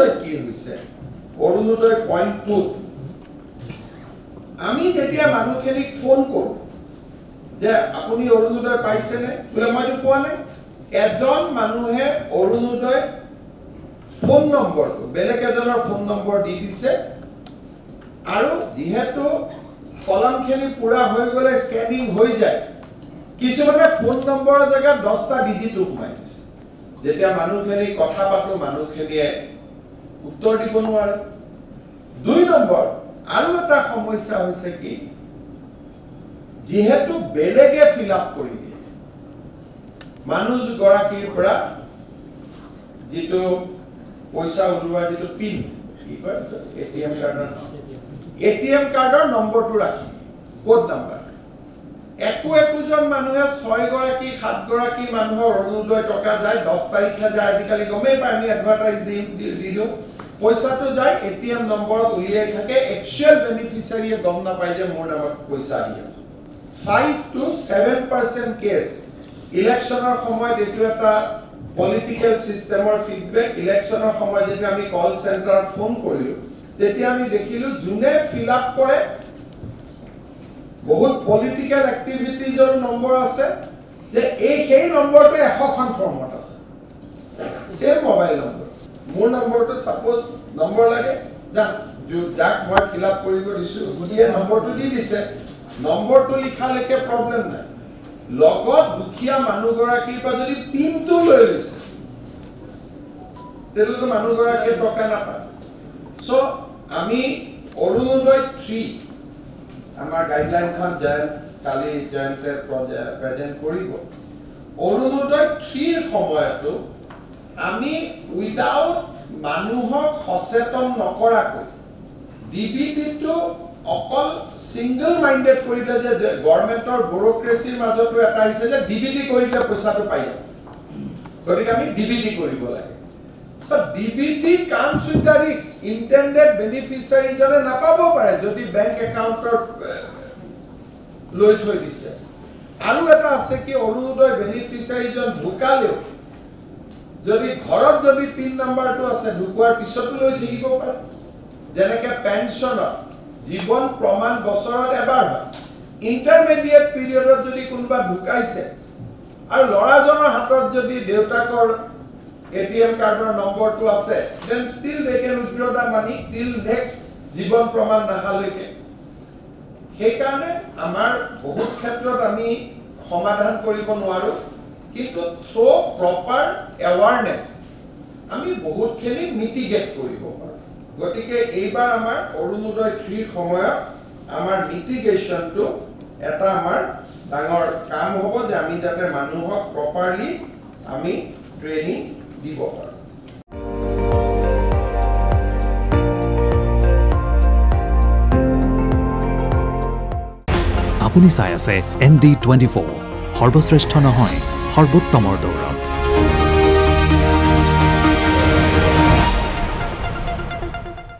অৰুণোদয় কি হৈছে অৰুণোদয় পইণ্ট 2 আমি যেতিয়া মানুহখিনিক ফোন কৰোঁ যে আপুনি অৰুণোদয় পাইছেনে বোলে মইতো পোৱা নাই এজন মানুহে অৰুণোদয় ফোন নম্বৰটো বেলেগ এজনৰ ফোন নম্বৰ দি দিছে আৰু যেহেতু কলমখিনি পুৰা হৈ গ'লে স্কেনিং হৈ যায় কিছুমানে ফোন নম্বৰৰ জেগাত 10টা ডিজিটো সোমাই দিছে যেতিয়া মানুহখিনি কথা পাতো মানুহখিনিয়ে উত্তৰ দিব নোৱাৰে 2 নম্বৰ আৰু এটা সমস্যা হৈছে কি যেহেতু বেলেগে ফিল আপ কৰি দিয়ে মানুহ গৰাকীৰ পৰা যেটো পইচা উলিওৱা যেটো পিন কি কয় এটিএম কাৰ্ডৰ নম্বৰটো ৰাখি কোড নম্বৰ একোজন মানুহে 6 গৰাকী 7 গৰাকী মানুহৰ অৰুণোদয় টকা যায় 10 তাৰিখে যায় আজিকালি গমেই পায় আমি এডভাৰটাইজ দিও পইচাটো যায় এটিএম নম্বৰত উলিয়াই থাকে একচুয়াল বেনিফিচিয়াৰীয়ে গম নাপায় যে মোৰ নামত পইচা আহি আছে 5 to 7% কেছ ইলেকশ্যনৰ সময়ত এটো এটা পলিটিক্যাল সিস্টেমৰ ফিডব্যাক ইলেকশ্যনৰ সময়ত যেতিয়া আমি কল চেণ্টাৰত ফোন কৰিলো তেতিয়া আমি দেখিলো যোনে ফিল আপ কৰে বহুত পলিটিক্যাল এক্টিভিটিজৰ নম্বৰ আছে যে এই নম্বৰটো 100 খন ফৰ্মত আছে সেম মোবাইল নম্বৰ মোৰ নম্বৰটো সাপোজ নম্বৰ লাগে যাক মই ফিল আপ কৰিব দিছো গুলিয়ে নম্বৰটো দি দিছে নম্বৰটো লিখালৈকে প্ৰবলেম নাই লগত দুখিয়া মানুহ গৰাকীৰ পৰা যদি পিনটো লৈ লৈছে তেতিয়াতো মানুহ গৰাকীয়ে টকা নাপায় সো আমি অৰুণোদয় 3 আমাৰ গাইডলাইনখন কালি জয়ন্তে প্ৰেজেন্ট কৰিব অৰুণোদয় 3 ৰ সময়তো আমি উইদাউট মানুহক সচেতন নকৰাকৈ ডিবিটিটো অকল সিঙ্গল মাইন্ডেড কৰিলে যে গভৰ্ণমেন্টৰ ব্যুৰোক্ৰেসিৰ মাজতো এটা হৈছে যে ডিবিটি কৰিলে পইচাটো পাই যায় গতিকে আমি ডিবিটি কৰিব লাগে so DBT comes with the risk intended beneficiary জনে নাপাব পাৰে যদি বেংক একাউণ্টৰ লৈ থৈ দিছে আৰু এটা আছে কি অৰুণোদয় বেনিফিচিয়াৰী জন ঢুকালেও যদি ঘৰত যদি পিন নাম্বাৰটো আছে ঢুকুৱাৰ পিছতো লৈ থাকিব পাৰে যেনেকৈ পেনশনৰ জীবন প্ৰমাণ বছৰত এবাৰ হয় ইন্টাৰমিডিয়েট পিৰিয়ডত যদি কোনবা ঢুকাইছে আৰু লৰাজনৰ হাতত যদি দেউতাকৰ এটিএম কাৰ্ডৰ নম্বৰটো আছে then still they can withdraw the money till next জীবন প্ৰমাণ নাহালৈকে সেই কাৰণে আমাৰ বহুত ক্ষেত্ৰত আমি সমাধান কৰিব নোৱাৰো কিন্তু থ্ৰু প্ৰপাৰ এৱাৰনেছ আমি বহুতখিনি মিটিগেট কৰিব পাৰো গতিকে এইবাৰ আমাৰ অৰুণোদয় 3 ৰ সময়ত আমাৰ মিটিগেশনটো এটা আমাৰ ডাঙৰ কাম হ'ব যে আমি যাতে মানুহক প্ৰপাৰলি আমি ট্ৰেনিং দিব পাৰো আপুনি চাই আছে ND24 সৰ্বশ্ৰেষ্ঠ নহয় সৰ্বোত্তমৰ দৌৰ